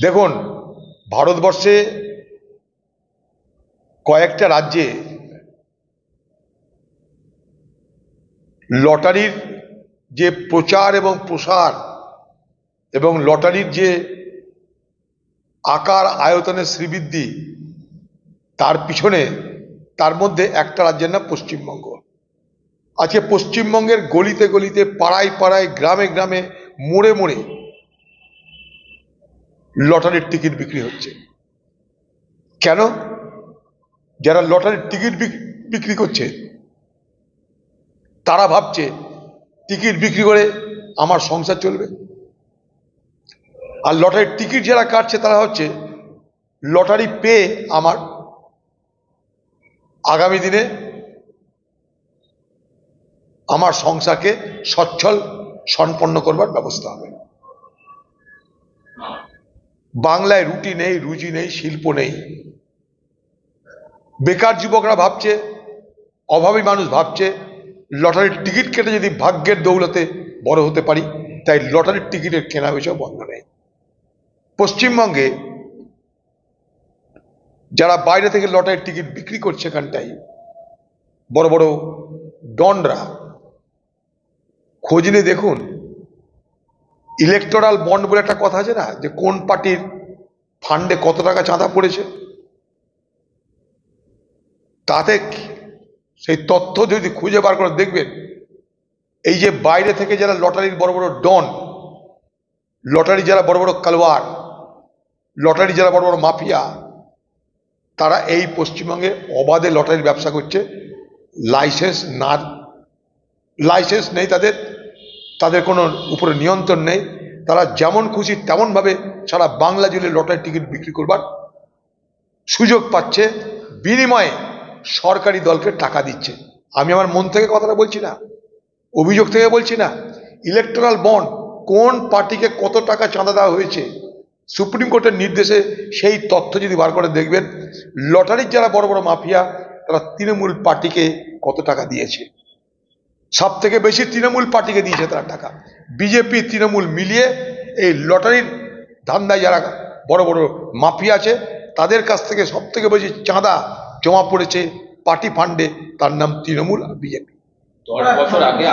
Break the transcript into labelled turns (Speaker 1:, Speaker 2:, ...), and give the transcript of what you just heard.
Speaker 1: দেখুন, ভারতবর্ষে কয়েকটা রাজ্যে লটারির যে প্রচার এবং প্রসার এবং লটারির যে আকার আয়তনের শ্রীবৃদ্ধি, তার পিছনে তার মধ্যে একটা রাজ্যের নাম পশ্চিমবঙ্গ। আজকে পশ্চিমবঙ্গের গলিতে গলিতে, পাড়ায় পাড়ায়, গ্রামে গ্রামে, মোড়ে মোড়ে লটারির টিকিট বিক্রি হচ্ছে। কেন? যারা লটারির টিকিট বিক্রি করছে তারা ভাবছে টিকিট বিক্রি করে আমার সংসার চলবে, আর লটারির টিকিট যারা কাটছে তারা হচ্ছে লটারি পেয়ে আমার আগামী দিনে আমার সংসারকে সচ্ছল সম্পন্ন করবার ব্যবস্থা হবে। বাংলায় রুটি নেই, রুজি নেই, শিল্প নেই। বেকার যুবকরা ভাবছে, অভাবী মানুষ ভাবছে লটারির টিকিট কেটে যদি ভাগ্যের দৌলতে বড় হতে পারি, তাই লটারির টিকিটের কেনা বেচা বন্ধ নেই। পশ্চিমবঙ্গে যারা বাইরে থেকে লটারির টিকিট বিক্রি করছে, এখানটাই বড় বড় ডনরা, খোঁজ নিয়ে দেখুন। ইলেকটোরাল বন্ড বলে একটা কথা আছে না, যে কোন পার্টির ফান্ডে কত টাকা চাঁদা পড়েছে, তাতে সেই তথ্য যদি খুঁজে বার করে দেখবেন, এই যে বাইরে থেকে যারা লটারির বড় বড় ডন, লটারি যারা বড় বড় কালওয়ার, লটারি যারা বড় বড় মাফিয়া, তারা এই পশ্চিমবঙ্গে অবাধে লটারির ব্যবসা করছে। লাইসেন্স নেই তাদের, তাদের কোনো উপরে নিয়ন্ত্রণ নেই। তারা যেমন খুশি তেমনভাবে সারা বাংলা জুড়ে লটারির টিকিট বিক্রি করবার সুযোগ পাচ্ছে, বিনিময়ে সরকারি দলকে টাকা দিচ্ছে। আমি আমার মন থেকে কথাটা বলছি না, অভিযোগ থেকে বলছি না। ইলেকটোরাল বন্ড, কোন পার্টিকে কত টাকা চাঁদা দেওয়া হয়েছে, সুপ্রিম কোর্টের নির্দেশে সেই তথ্য যদি বার করে দেখবেন, লটারির যারা বড় বড় মাফিয়া, তারা তৃণমূল পার্টিকে কত টাকা দিয়েছে। সব থেকে বেশি তৃণমূল পার্টিকে দিয়েছে তারা টাকা। বিজেপি তৃণমূল মিলিয়ে এই লটারির ধান্দায় যারা বড় বড় মাফিয়া আছে, তাদের কাছ থেকে সব থেকে বেশি চাঁদা জমা পড়েছে পার্টি ফান্ডে, তার নাম তৃণমূল আর বিজেপি।
Speaker 2: 10 বছর আগে